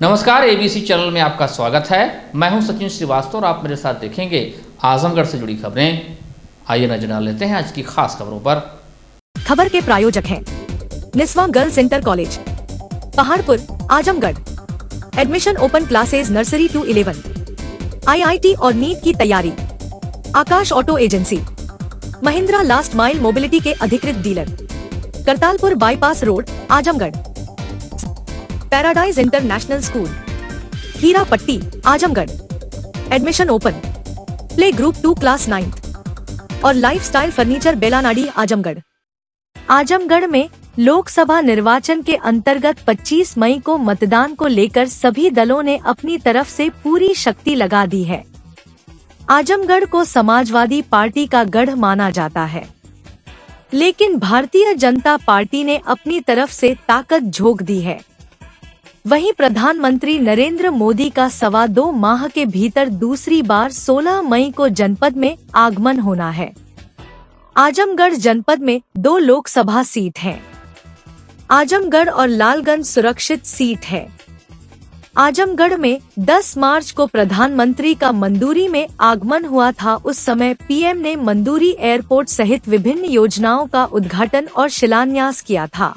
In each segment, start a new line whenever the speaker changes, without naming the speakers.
नमस्कार, ABC channel में आपका स्वागत है। मैं हूं सचिन श्रीवास्तव और आप मेरे साथ देखेंगे आजमगढ़ से जुड़ी खबरें। आइए नजर डाल लेते हैं आज की खास खबरों पर।
खबर के प्रायोजक हैं Niswa girls inter college, Paharpur, Azamgarh. Admission open classes nursery to 11। IIT और नीट की तैयारी। Akash auto agency, Mahindra last mile mobility के अधिकृत dealer, Kartalpur bypass road, Azamgarh. Paradise international school, Heera Patti, Azamgarh. Admission open. Play group 2 class 9 और लाइफस्टाइल फर्नीचर बेलानाडी, आजमगढ़। आजमगढ़ में लोकसभा निर्वाचन के अंतर्गत 25 मई को मतदान को लेकर सभी दलों ने अपनी तरफ से पूरी शक्ति लगा दी है। आजमगढ़ को समाजवादी पार्टी का गढ़ माना जाता है, लेकिन भारतीय जनता पार्टी ने अपनी तरफ से ताकत झोंक दी है। वहीं प्रधानमंत्री नरेंद्र मोदी का 2.25 माह के भीतर दूसरी बार 16 मई को जनपद में आगमन होना है। आजमगढ़ जनपद में 2 लोकसभा सीट हैं। आजमगढ़ और लालगंज सुरक्षित सीट है। आजमगढ़ में 10 मार्च को प्रधानमंत्री का मंदूरी में आगमन हुआ था। उस समय पीएम ने मंदूरी एयरपोर्ट सहित विभिन्न योजनाओं का उद्घाटन और शिलान्यास किया था।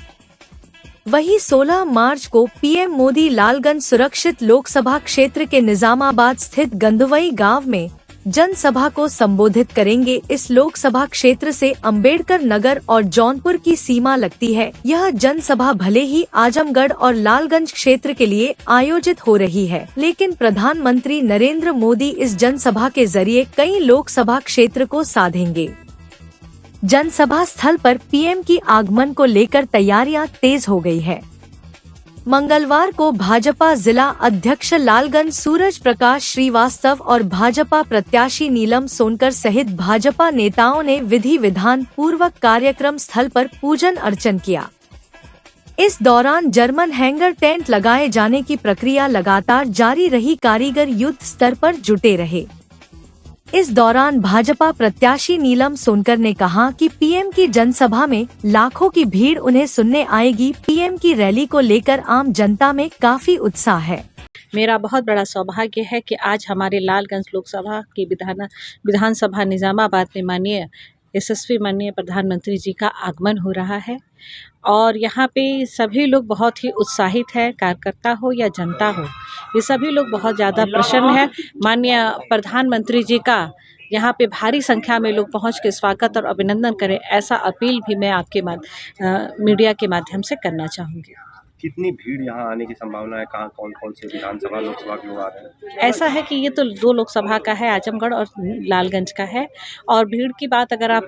वहीं 16 मार्च को पीएम मोदी लालगंज सुरक्षित लोकसभा क्षेत्र के निजामाबाद स्थित गंधवई गांव में जनसभा को संबोधित करेंगे। इस लोकसभा क्षेत्र से अंबेडकर नगर और जौनपुर की सीमा लगती है। यह जनसभा भले ही आजमगढ़ और लालगंज क्षेत्र के लिए आयोजित हो रही है, लेकिन प्रधानमंत्री नरेंद्र मोदी इस जनसभा के जरिए कई लोकसभा क्षेत्र को साधेंगे। जनसभा स्थल पर पीएम की आगमन को लेकर तैयारियां तेज हो गई है। मंगलवार को भाजपा जिला अध्यक्ष लालगंज सूरज प्रकाश श्रीवास्तव और भाजपा प्रत्याशी नीलम सोनकर सहित भाजपा नेताओं ने विधि विधान पूर्वक कार्यक्रम स्थल पर पूजन अर्चन किया। इस दौरान जर्मन हैंगर टेंट लगाए जाने की प्रक्रिया लगातार जारी रही। कारीगर युद्ध स्तर पर जुटे रहे। इस दौरान भाजपा प्रत्याशी नीलम सोनकर ने कहा कि पीएम की जनसभा में लाखों की भीड़ उन्हें सुनने आएगी। पीएम की रैली को लेकर आम जनता में काफी उत्साह है।
मेरा बहुत बड़ा सौभाग्य है कि आज हमारे लालगंज लोकसभा की विधानसभा निजामाबाद में माननीय यशस्वी माननीय प्रधानमंत्री जी का आगमन हो रहा है और यहाँ पे सभी लोग बहुत ही उत्साहित है। कार्यकर्ता हो या जनता हो, ये सभी लोग बहुत ज़्यादा प्रसन्न है। माननीय प्रधानमंत्री जी का यहाँ पे भारी संख्या में लोग पहुँच के स्वागत और अभिनंदन करें, ऐसा अपील भी मैं आपके मीडिया के माध्यम से करना चाहूँगी।
कितनी भीड़ यहाँ आने की संभावना है? कहाँ कौन कौन से विधानसभा लोकसभा के लोग आ रहे हैं?
ऐसा है कि ये तो 2 लोकसभा का है, आजमगढ़ और लालगंज का है। और भीड़ की बात अगर आप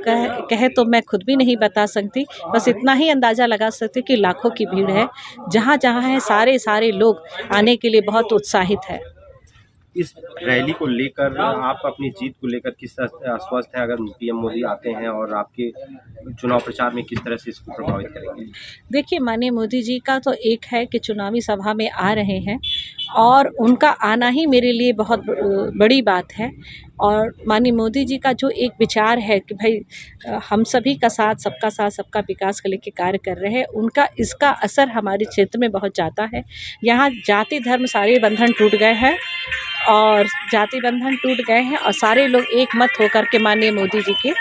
कहे तो मैं खुद भी नहीं बता सकती, बस इतना ही अंदाज़ा लगा सकती कि लाखों की भीड़ है। जहाँ जहाँ है सारे लोग आने के लिए बहुत उत्साहित है।
इस रैली को लेकर आप अपनी जीत को लेकर किस तरह आश्वस्त है? अगर पीएम मोदी आते हैं और आपके चुनाव प्रचार में किस तरह से इसको प्रभावित करेंगे?
देखिए, माननीय मोदी जी का तो एक है कि चुनावी सभा में आ रहे हैं और उनका आना ही मेरे लिए बहुत बड़ी बात है। और माननीय मोदी जी का जो एक विचार है कि भाई हम सभी का साथ सबका विकास को लेकर कार्य कर रहे हैं, उनका इसका असर हमारे क्षेत्र में बहुत ज़्यादा है। यहाँ जाति धर्म सारे बंधन टूट गए हैं और सारे लोग एक मत होकर के माननीय मोदी जी के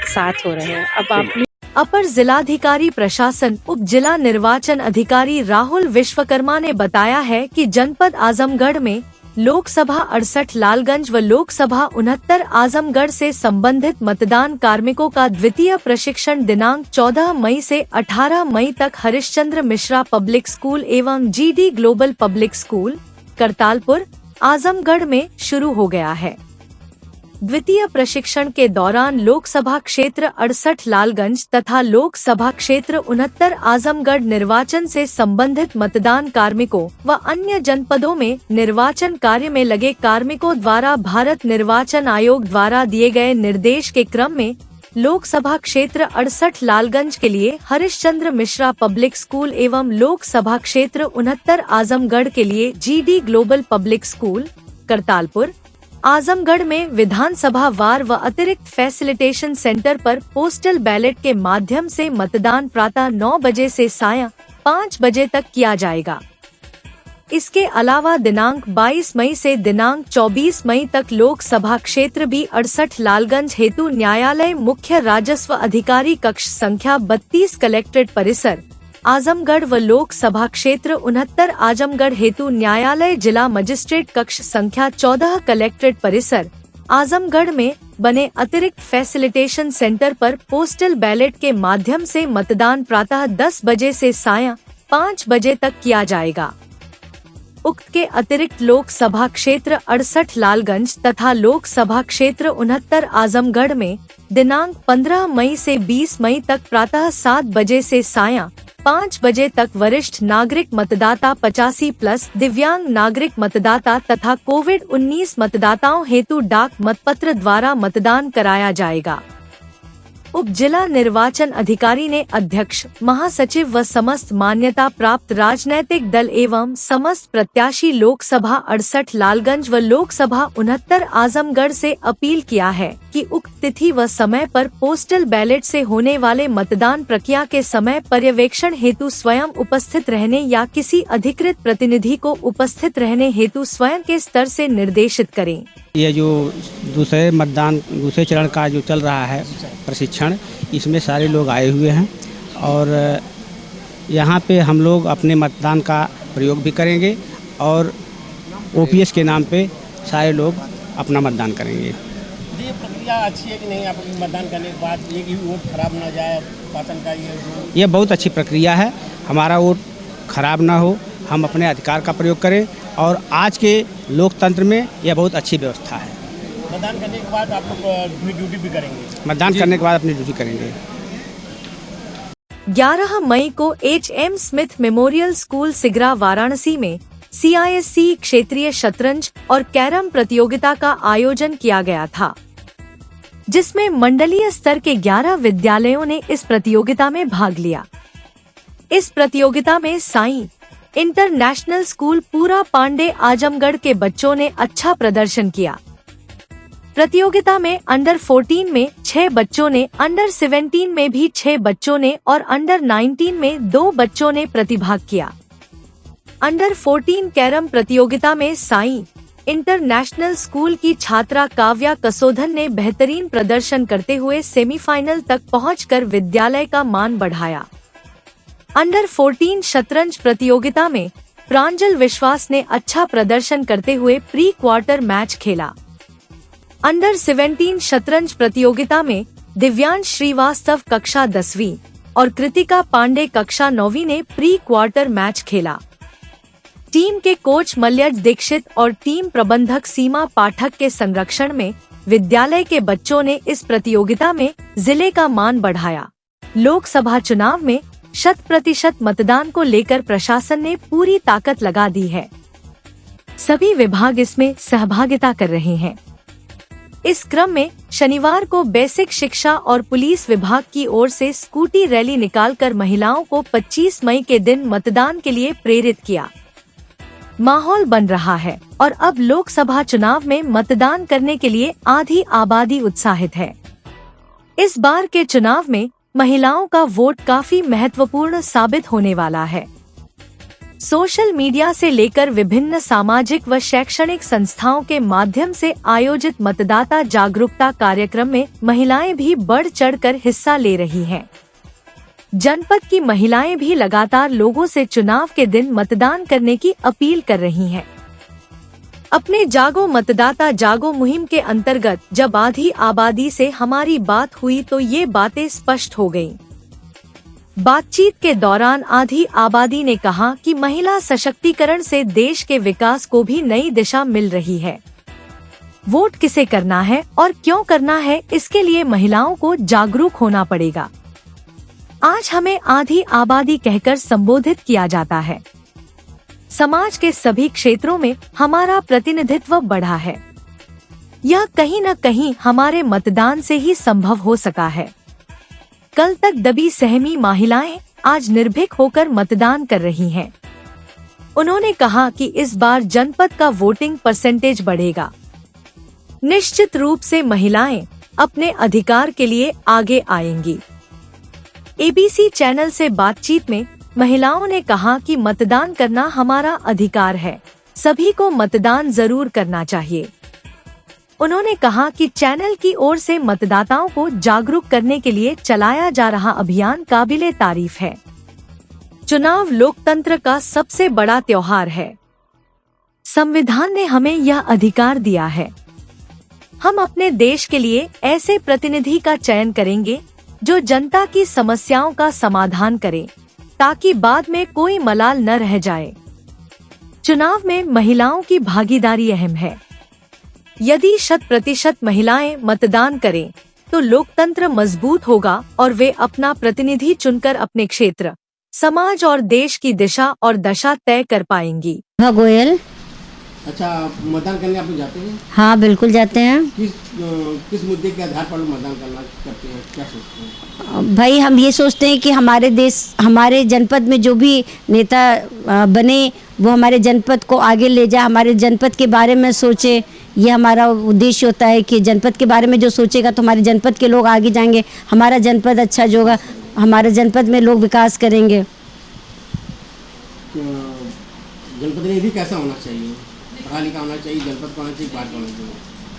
साथ हो रहे हैं। अब आप
अपर जिलाधिकारी प्रशासन उप जिला निर्वाचन अधिकारी राहुल विश्वकर्मा ने बताया है कि जनपद आजमगढ़ में लोकसभा 68 लालगंज व लोकसभा 69 आजमगढ़ से संबंधित मतदान कार्मिकों का द्वितीय प्रशिक्षण दिनांक 14 मई से 18 मई तक हरिश्चंद्र मिश्रा पब्लिक स्कूल एवं GD global public school, Kartalpur, Azamgarh में शुरू हो गया है। द्वितीय प्रशिक्षण के दौरान लोकसभा क्षेत्र 68 लालगंज तथा लोकसभा क्षेत्र 69 आजमगढ़ निर्वाचन से संबंधित मतदान कार्मिकों व अन्य जनपदों में निर्वाचन कार्य में लगे कार्मिकों द्वारा भारत निर्वाचन आयोग द्वारा दिए गए निर्देश के क्रम में लोकसभा क्षेत्र 68 लालगंज के लिए हरिश्चंद्र मिश्रा पब्लिक स्कूल एवं लोकसभा क्षेत्र 69 आजमगढ़ के लिए GD global public school, Kartalpur, Azamgarh में विधानसभा वार व अतिरिक्त फैसिलिटेशन सेंटर पर पोस्टल बैलेट के माध्यम से मतदान प्रातः 9 बजे से सायं 5 बजे तक किया जाएगा। इसके अलावा दिनांक 22 मई से दिनांक 24 मई तक लोकसभा क्षेत्र बी 68 लालगंज हेतु न्यायालय मुख्य राजस्व अधिकारी कक्ष संख्या 32 कलेक्ट्रेट परिसर आजमगढ़ व लोकसभा क्षेत्र 69 आजमगढ़ हेतु न्यायालय जिला मजिस्ट्रेट कक्ष संख्या 14 कलेक्ट्रेट परिसर आजमगढ़ में बने अतिरिक्त फैसिलिटेशन सेंटर पर पोस्टल बैलेट के माध्यम से मतदान प्रातः 10 बजे से सायं 5 बजे तक किया जाएगा। उक्त के अतिरिक्त लोकसभा क्षेत्र 68 लालगंज तथा लोकसभा क्षेत्र 69 आजमगढ़ में दिनांक 15 मई से 20 मई तक प्रातः 7 बजे से सायं 5 बजे तक वरिष्ठ नागरिक मतदाता 85+ दिव्यांग नागरिक मतदाता तथा कोविड-19 मतदाताओं हेतु डाक मतपत्र द्वारा मतदान कराया जाएगा। उप जिला निर्वाचन अधिकारी ने अध्यक्ष, महासचिव व समस्त मान्यता प्राप्त राजनैतिक दल एवं समस्त प्रत्याशी लोकसभा 68 लालगंज व लोकसभा 69 आजमगढ़ से अपील किया है कि उक्त तिथि व समय पर पोस्टल बैलेट से होने वाले मतदान प्रक्रिया के समय पर्यवेक्षण हेतु स्वयं उपस्थित रहने या किसी अधिकृत प्रतिनिधि को उपस्थित रहने हेतु स्वयं के स्तर से निर्देशित करें।
ये जो दूसरे चरण का जो चल रहा है प्रशिक्षण, इसमें सारे लोग आए हुए हैं और यहाँ पे हम लोग अपने मतदान का प्रयोग भी करेंगे और ओपीएस के नाम पे सारे लोग अपना मतदान करेंगे।
ये प्रक्रिया अच्छी है कि नहीं? आप मतदान करने के बाद एक भी वोट खराब ना जाए, पाचन का ये
बहुत अच्छी प्रक्रिया है। हमारा वोट खराब ना हो, हम अपने अधिकार का प्रयोग करें और आज के लोकतंत्र में यह बहुत अच्छी व्यवस्था है।
मतदान करने के बाद आप लोग ड्यूटी भी करेंगे?
मतदान करने के बाद अपनी ड्यूटी करेंगे।
11 मई को HM Smith memorial school Sigra Varanasi में CISC क्षेत्रीय शतरंज और कैरम प्रतियोगिता का आयोजन किया गया था, जिसमें मंडलीय स्तर के 11 विद्यालयों ने इस प्रतियोगिता में भाग लिया। इस प्रतियोगिता में साई इंटरनेशनल स्कूल पूरा पांडे आजमगढ़ के बच्चों ने अच्छा प्रदर्शन किया। प्रतियोगिता में अंडर 14 में 6 बच्चों ने, अंडर 17 में भी 6 बच्चों ने और अंडर 19 में 2 बच्चों ने प्रतिभाग किया। अंडर 14 कैरम प्रतियोगिता में साई इंटरनेशनल स्कूल की छात्रा काव्या कसोधन ने बेहतरीन प्रदर्शन करते हुए सेमीफाइनल तक पहुंचकर विद्यालय का मान बढ़ाया। अंडर 14 शतरंज प्रतियोगिता में प्रांजल विश्वास ने अच्छा प्रदर्शन करते हुए प्री क्वार्टर मैच खेला। अंडर 17 शतरंज प्रतियोगिता में दिव्यांश श्रीवास्तव कक्षा 10वीं और कृतिका पांडे कक्षा 9वीं ने प्री क्वार्टर मैच खेला। टीम के कोच मल्यज दीक्षित और टीम प्रबंधक सीमा पाठक के संरक्षण में विद्यालय के बच्चों ने इस प्रतियोगिता में जिले का मान बढ़ाया। लोकसभा चुनाव में 100% मतदान को लेकर प्रशासन ने पूरी ताकत लगा दी है। सभी विभाग इसमें सहभागिता कर रहे हैं। इस क्रम में शनिवार को बेसिक शिक्षा और पुलिस विभाग की ओर से स्कूटी रैली निकालकर महिलाओं को 25 मई के दिन मतदान के लिए प्रेरित किया। माहौल बन रहा है और अब लोकसभा चुनाव में मतदान करने के लिए आधी आबादी उत्साहित है। इस बार के चुनाव में महिलाओं का वोट काफी महत्वपूर्ण साबित होने वाला है। सोशल मीडिया से लेकर विभिन्न सामाजिक व शैक्षणिक संस्थाओं के माध्यम से आयोजित मतदाता जागरूकता कार्यक्रम में महिलाएं भी बढ़ चढ़कर हिस्सा ले रही हैं। जनपद की महिलाएं भी लगातार लोगों से चुनाव के दिन मतदान करने की अपील कर रही हैं। अपने जागो मतदाता जागो मुहिम के अंतर्गत जब आधी आबादी से हमारी बात हुई तो ये बातें स्पष्ट हो गयीं। बातचीत के दौरान आधी आबादी ने कहा कि महिला सशक्तिकरण से देश के विकास को भी नई दिशा मिल रही है। वोट किसे करना है और क्यों करना है, इसके लिए महिलाओं को जागरूक होना पड़ेगा। आज हमें आधी आबादी कहकर संबोधित किया जाता है। समाज के सभी क्षेत्रों में हमारा प्रतिनिधित्व बढ़ा है। यह कहीं न कहीं हमारे मतदान से ही संभव हो सका है। कल तक दबी सहमी महिलाएं आज निर्भीक होकर मतदान कर रही हैं। उन्होंने कहा कि इस बार जनपद का वोटिंग परसेंटेज बढ़ेगा। निश्चित रूप से महिलाएं अपने अधिकार के लिए आगे आएंगी। ABC चैनल से बातचीत में महिलाओं ने कहा कि मतदान करना हमारा अधिकार है, सभी को मतदान जरूर करना चाहिए। उन्होंने कहा कि चैनल की ओर से मतदाताओं को जागरूक करने के लिए चलाया जा रहा अभियान काबिले तारीफ है। चुनाव लोकतंत्र का सबसे बड़ा त्योहार है। संविधान ने हमें यह अधिकार दिया है। हम अपने देश के लिए ऐसे प्रतिनिधि का चयन करेंगे जो जनता की समस्याओं का समाधान करे, ताकि बाद में कोई मलाल न रह जाए। चुनाव में महिलाओं की भागीदारी अहम है। यदि 100% महिलाएं मतदान करें तो लोकतंत्र मजबूत होगा और वे अपना प्रतिनिधि चुनकर अपने क्षेत्र, समाज और देश की दिशा और दशा तय कर पाएंगी।
गोयल।
अच्छा, मतदान करने आप लोग जाते हैं?
हाँ, बिल्कुल जाते हैं।
किस मुद्दे के आधार पर मतदान करना करते हैं, क्या सोचते हैं?
भाई, हम ये सोचते हैं कि हमारे देश, हमारे जनपद में जो भी नेता बने वो हमारे जनपद को आगे ले जाए, हमारे जनपद के बारे में सोचे। ये हमारा उद्देश्य होता है कि जनपद के बारे में जो सोचेगा तो हमारे जनपद के लोग आगे जाएंगे, हमारा जनपद अच्छा जो होगा, हमारे जनपद में लोग विकास करेंगे।
जनपद में भी कैसा होना चाहिए? पढ़ा लिखा होना चाहिए, जनपद का होना चाहिए, बाहर का होना चाहिए?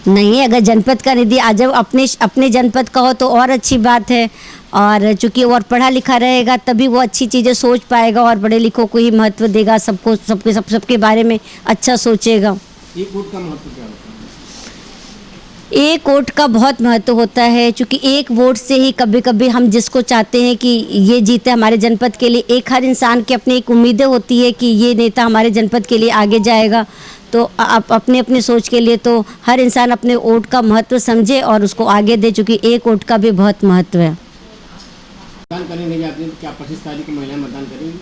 नहीं, अगर जनपद का निधि आज अपने जनपद का हो तो और अच्छी बात है। और चूंकि और पढ़ा लिखा रहेगा तभी वो अच्छी चीज़ें सोच पाएगा और बड़े लिखों को ही महत्व देगा, सबको सबके बारे में अच्छा सोचेगा।
एक वोट का महत्व क्या होता है?
एक वोट का बहुत महत्व होता है, क्योंकि एक वोट से ही कभी कभी हम जिसको चाहते हैं कि ये जीते हमारे जनपद के लिए, एक हर इंसान की अपनी एक उम्मीदें होती है कि ये नेता हमारे जनपद के लिए आगे जाएगा। तो अपने अपने सोच के लिए तो हर इंसान अपने वोट का महत्व समझे और उसको आगे दे, चूँकि एक वोट का भी बहुत महत्व है।
मतदान करने नहीं जाते तो क्या 25 तारीख को महिलाएं मतदान करेंगी?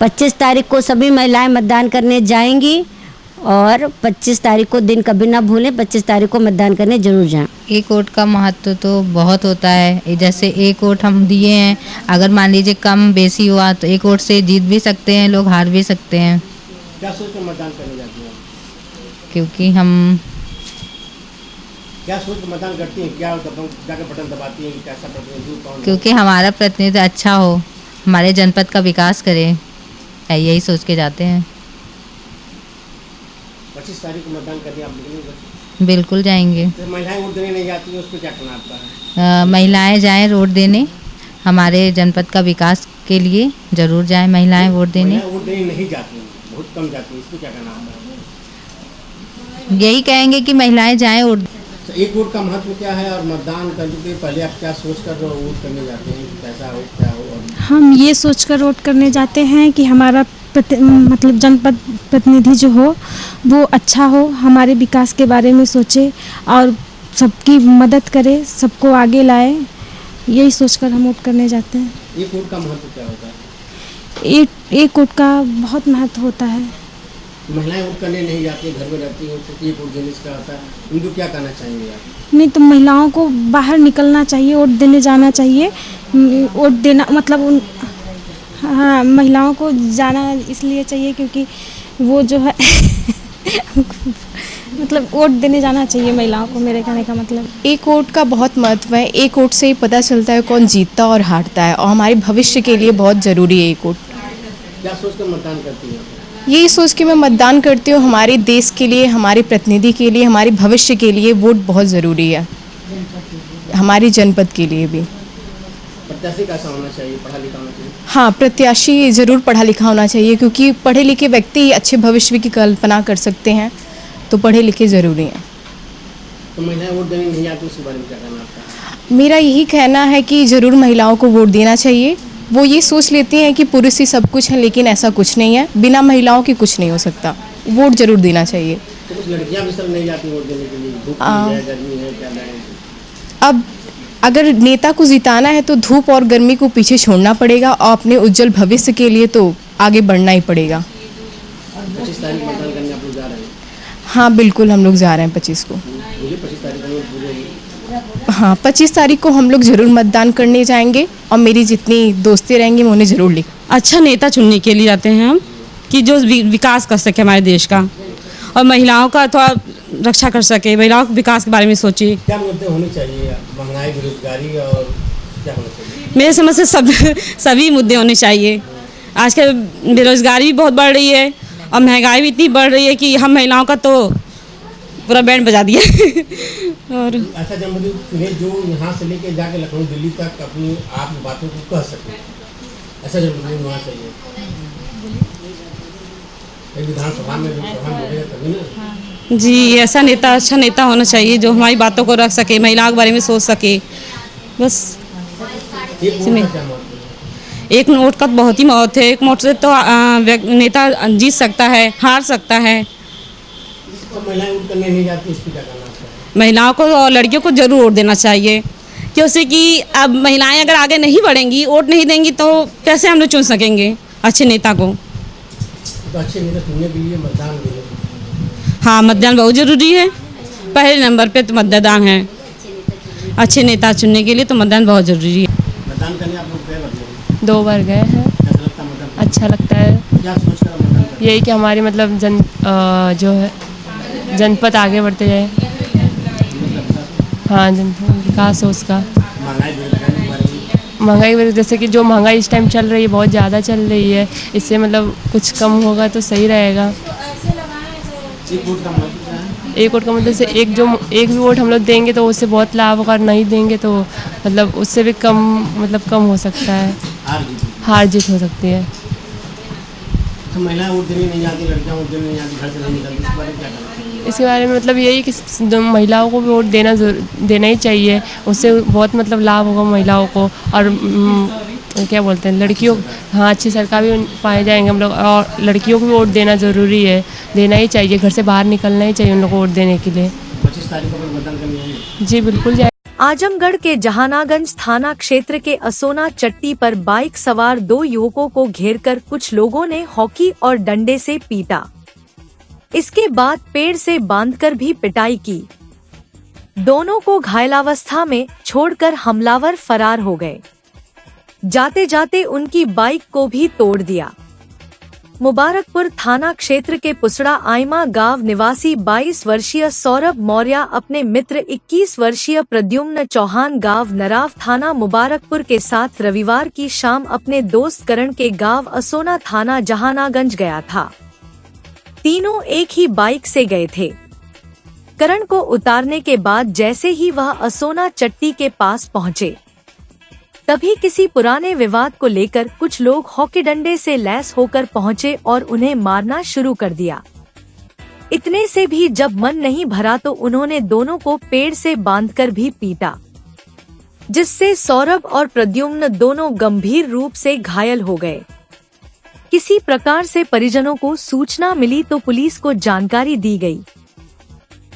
25 तारीख को सभी महिलाएं मतदान करने जाएंगी और 25 तारीख को दिन कभी ना भूलें, 25 तारीख को मतदान करने जरूर जाएं।
एक वोट का महत्व तो बहुत होता है। जैसे एक वोट हम दिए हैं, अगर मान लीजिए कम बेसी हुआ तो एक वोट से जीत भी सकते हैं लोग, हार भी सकते हैं।
क्या सोच कर मतदान करने जाती हैं?
क्योंकि हम
क्या सोच कर मतदान करती हैं? क्या जाकर बटन दबाती हैं? कैसा प्रतिनिधि कौन?
क्योंकि हमारा प्रतिनिधि अच्छा हो, हमारे जनपद का विकास करे, यही सोच के जाते हैं।
25 तारीख को मतदान करने आप निकलेंगे?
बिल्कुल जाएंगे।
तो महिलाएं वोट देने नहीं जाती हैं, उस पर क्या करना आपका है?
महिलाएं जाएं वोट देने, हमारे जनपद का विकास के लिए जरूर जाएं महिलाएं वोट देने।
महिलाएं वोट देने नहीं जाती हैं, बहुत कम जाती हैं, इस पर क्या करना आपका है?
यही कहेंगे कि महिलाएं जाएं वोट।
एक वोट का महत्व क्या है और मतदान करने के पहले आप क्या सोचकर वोट करने जाते हैं, कैसा हो क्या हो?
हम ये सोचकर वोट करने जाते हैं कि हमारा मतलब जनपद प्रतिनिधि जो हो वो अच्छा हो, हमारे विकास के बारे में सोचे और सबकी मदद करे, सबको आगे लाए, यही सोचकर हम वोट करने जाते हैं।
एक वोट का महत्व क्या होता है?
एक वोट का बहुत महत्व होता है।
महिलाएं वोट करने नहीं जाती हैं, घर में रहती हैं, तो एक वोट देने से क्या होता है, उनको क्या कहना चाहेंगे आप?
नहीं तो महिलाओं को बाहर निकलना चाहिए, वोट देने जाना चाहिए। वोट देना मतलब हाँ, महिलाओं को जाना इसलिए चाहिए क्योंकि वो जो है मतलब वोट देने जाना चाहिए महिलाओं को, मेरे कहने का मतलब।
एक वोट का बहुत महत्व है। एक वोट से ही पता चलता है कौन जीतता और हारता है, और हमारे भविष्य के लिए बहुत ज़रूरी है एक वोट।
क्या सोचकर मतदान करती हैं?
यही सोच के मैं मतदान करती हूँ, हमारे देश के लिए, हमारे प्रतिनिधि के लिए, हमारे भविष्य के लिए वोट बहुत ज़रूरी है, हमारे जनपद के लिए भी।
प्रत्याशी कैसा होना चाहिए? पढ़ा लिखा होना चाहिए?
हाँ, प्रत्याशी ज़रूर पढ़ा लिखा होना चाहिए, क्योंकि पढ़े लिखे व्यक्ति ही अच्छे भविष्य की कल्पना कर सकते हैं, तो पढ़े लिखे ज़रूरी हैं।
तो महिलाएं वोट देने नहीं आती, उसके बारे में क्या कहना आपका?
मेरा यही कहना है कि ज़रूर महिलाओं को वोट देना चाहिए। वो ये सोच लेती हैं कि पुरुष ही सब कुछ है, लेकिन ऐसा कुछ नहीं है, बिना महिलाओं के कुछ नहीं हो सकता। वोट ज़रूर देना चाहिए।
तो कुछ लड़कियाँ भी सब नहीं जाती वोट देने के लिए, धूप है, गर्मी है, क्या है?
अब अगर नेता को जिताना है तो धूप और गर्मी को पीछे छोड़ना पड़ेगा और अपने उज्जवल भविष्य के लिए तो आगे बढ़ना ही पड़ेगा।
25 तारीख मतदान करने आप लोग जा रहे हैं?
हाँ, बिल्कुल हम लोग जा रहे हैं 25 को।
मुझे 25 तारीख को पूरे।
हाँ, 25 तारीख को हम लोग ज़रूर मतदान करने जाएंगे और मेरी जितनी दोस्तें रहेंगी मैं उन्हें ज़रूर लिख।
अच्छा नेता चुनने के लिए जाते हैं हम कि जो विकास कर सके हमारे देश का और महिलाओं का थोड़ा रक्षा कर सके, महिलाओं के विकास के बारे में सोचे।
क्या मुद्दे होने चाहिए? महंगाई, बेरोजगारी और क्या होना चाहिए?
मेरे समझ से सभी मुद्दे होने चाहिए। आजकल बेरोजगारी भी बहुत बढ़ रही है और महंगाई भी इतनी बढ़ रही है कि हम महिलाओं का तो पूरा बैंड बजा दिया और
ऐसा जनप्रतिनिधि चुने जो यहाँ से लेके जाके लखनऊ दिल्ली तक अपनी आप बातों को कह सके, ऐसा जनप्रतिनिधि होना चाहिए। विधानसभा में बोलेगा तभी ना।
जी, ऐसा नेता, अच्छा नेता होना चाहिए जो हमारी बातों को रख सके, महिलाओं के बारे में सोच सके। बस एक नोट का बहुत ही महत्व है। एक नोट से तो नेता जीत सकता है, हार सकता है।
तो महिलाएं वोट करने नहीं जाती, इसको क्या करना चाहिए?
महिलाओं को और लड़कियों को जरूर वोट देना चाहिए, क्योंकि कि अब महिलाएं अगर आगे नहीं बढ़ेंगी, वोट नहीं देंगी तो कैसे हम लोग चुन सकेंगे अच्छे नेता को।
तो अच्छे नेता चुनने के लिए मतदान जरूरी।
हाँ, मतदान बहुत ज़रूरी है। पहले नंबर पे तो मतदान है। अच्छे नेता चुनने के लिए तो मतदान बहुत ज़रूरी है।
मतदान करने आप लोग गए मतलब
2 बार गए हैं।
कैसा लगता है मतदान?
अच्छा लगता है।
क्या सोच कर मतदान करते?
यही कि हमारी मतलब जो है जनपद आगे बढ़ते जाए। हाँ, विकास हो उसका। महंगाई वगैरह जैसे कि जो महंगाई इस टाइम चल रही है बहुत ज़्यादा चल रही है, इससे मतलब कुछ कम होगा तो सही रहेगा। एक वोट का मतलब से एक भी वोट हम लोग देंगे तो उससे बहुत लाभ होगा, नहीं देंगे तो मतलब उससे भी कम हो सकता है, हार जीत हो सकती है।
तो महिलाएं वोट देने नहीं जाती, लड़कियां वोट देने नहीं जाती, घर से नहीं निकलती, इस बारे में क्या करना?
इसके बारे में मतलब यही कि महिलाओं को भी वोट देना ही चाहिए, उससे बहुत मतलब लाभ होगा महिलाओं को। और क्या बोलते हैं, लड़कियों, हाँ, अच्छी सरकार भी पाए जाएंगे हम लोग। और लड़कियों को भी वोट देना ज़रूरी है, देना ही चाहिए, घर से बाहर निकलना ही चाहिए उन लोग को वोट देने के लिए।
25 तारीख को मतदान करने आएंगे?
जी बिल्कुल जाए।
आजमगढ़ के जहानागंज थाना क्षेत्र के असोना चट्टी पर बाइक सवार 2 युवकों को घेरकर कुछ लोगों ने हॉकी और डंडे से पीटा। इसके बाद पेड़ से बांधकर भी पिटाई की। दोनों को घायलावस्था में छोड़कर हमलावर फरार हो गए। जाते जाते उनकी बाइक को भी तोड़ दिया। मुबारकपुर थाना क्षेत्र के पुसड़ा आइमा गांव निवासी 22 वर्षीय सौरभ मौर्य अपने मित्र 21 वर्षीय प्रद्युम्न चौहान गांव नराव थाना मुबारकपुर के साथ रविवार की शाम अपने दोस्त करण के गांव असोना थाना जहानागंज गया था। तीनों एक ही बाइक से गए थे। करण को उतारने के बाद जैसे ही वह असोना चट्टी के पास पहुंचे, तभी किसी पुराने विवाद को लेकर कुछ लोग हॉकी डंडे से लैस होकर पहुंचे और उन्हें मारना शुरू कर दिया। इतने से भी जब मन नहीं भरा तो उन्होंने दोनों को पेड़ से बांधकर भी पीटा, जिससे सौरभ और प्रद्युम्न दोनों गंभीर रूप से घायल हो गए। किसी प्रकार से परिजनों को सूचना मिली तो पुलिस को जानकारी दी गई।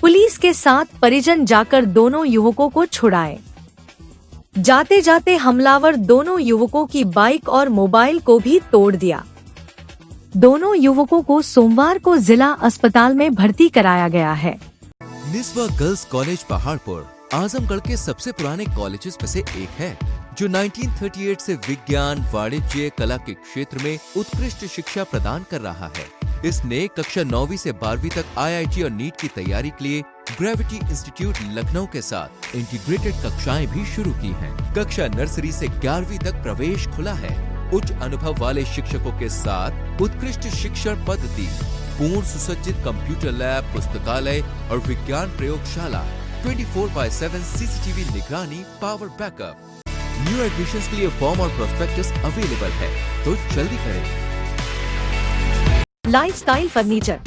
पुलिस के साथ परिजन जाकर दोनों युवकों को छुड़ाए। जाते जाते हमलावर दोनों युवकों की बाइक और मोबाइल को भी तोड़ दिया। दोनों युवकों को सोमवार को जिला अस्पताल में भर्ती कराया गया है।
निस्वा गर्ल्स कॉलेज पहाड़पुर आजमगढ़ के सबसे पुराने कॉलेजेस में से एक है, जो 1938 से विज्ञान, वाणिज्य, कला के क्षेत्र में उत्कृष्ट शिक्षा प्रदान कर रहा है। इसने कक्षा 9वीं से 12वीं तक IIT और नीट की तैयारी के लिए ग्रेविटी इंस्टीट्यूट लखनऊ के साथ इंटीग्रेटेड कक्षाएं भी शुरू की हैं। कक्षा नर्सरी से 11वीं तक प्रवेश खुला है। उच्च अनुभव वाले शिक्षकों के साथ उत्कृष्ट शिक्षण पद्धति, पूर्ण सुसज्जित कंप्यूटर लैब, पुस्तकालय और विज्ञान प्रयोगशाला, 24/7 CCTV निगरानी, पावर बैकअप। न्यू एडमिशंस के लिए फॉर्म और प्रोस्पेक्टस अवेलेबल है, तो जल्दी करें।
Lifestyle furniture,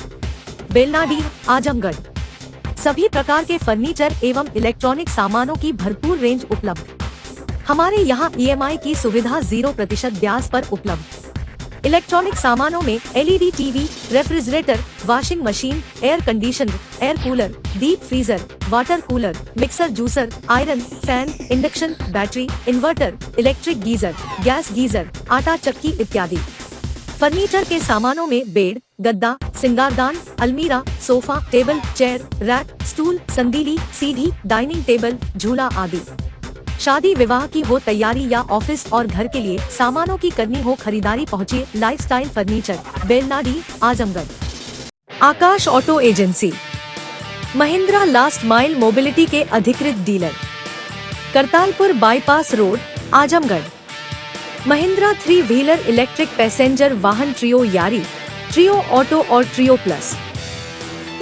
Belanadi, Azamgarh. सभी प्रकार के फर्नीचर एवं इलेक्ट्रॉनिक सामानों की भरपूर रेंज उपलब्ध। हमारे यहाँ EMI की सुविधा 0% ब्याज पर उपलब्ध। इलेक्ट्रॉनिक सामानों में LED TV, refrigerator, washing machine, air conditioner, air cooler, deep freezer, water cooler, mixer juicer, iron, fan, induction, battery, inverter, electric geyser, gas geyser, आटा चक्की इत्यादि। फर्नीचर के सामानों में बेड, गद्दा, सिंगारदान, अलमीरा, sofa, table, chair, rack, stool, संदीली, सीढ़ी, डाइनिंग टेबल, झूला आदि। शादी विवाह की हो तैयारी या ऑफिस और घर के लिए सामानों की करनी हो खरीदारी, पहुँचिए lifestyle furniture, Belanadi, Azamgarh. Akash auto agency, Mahindra last mile mobility के अधिकृत dealer, Kartalpur bypass road, Azamgarh. Mahindra 3 wheeler electric passenger वाहन ट्रियो यारी, ट्रियो ऑटो और ट्रियो प्लस।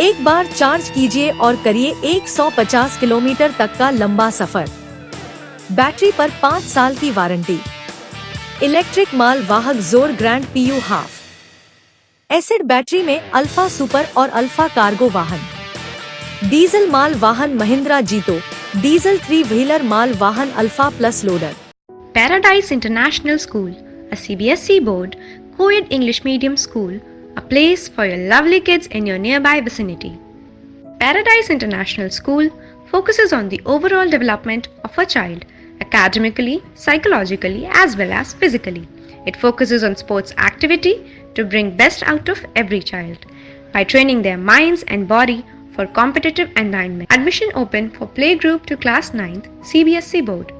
एक बार चार्ज कीजिए और करिए 150 किलोमीटर तक का लंबा सफर। बैटरी पर 5 साल की वारंटी। इलेक्ट्रिक माल वाहक जोर grand PU half. Acid battery में अल्फा सुपर और अल्फा कार्गो वाहन। डीजल माल वाहन महिंद्रा जीतो, डीजल 3 व्हीलर माल वाहन alpha plus loader.
Paradise International School, a CBSE board, co-ed English medium school, a place for your lovely kids in your nearby vicinity. Paradise International School focuses on the overall development of a child, academically, psychologically, as well as physically. It focuses on sports activity to bring best out of every child by training their minds and body for competitive environment. Admission open for playgroup to class 9th CBSE board.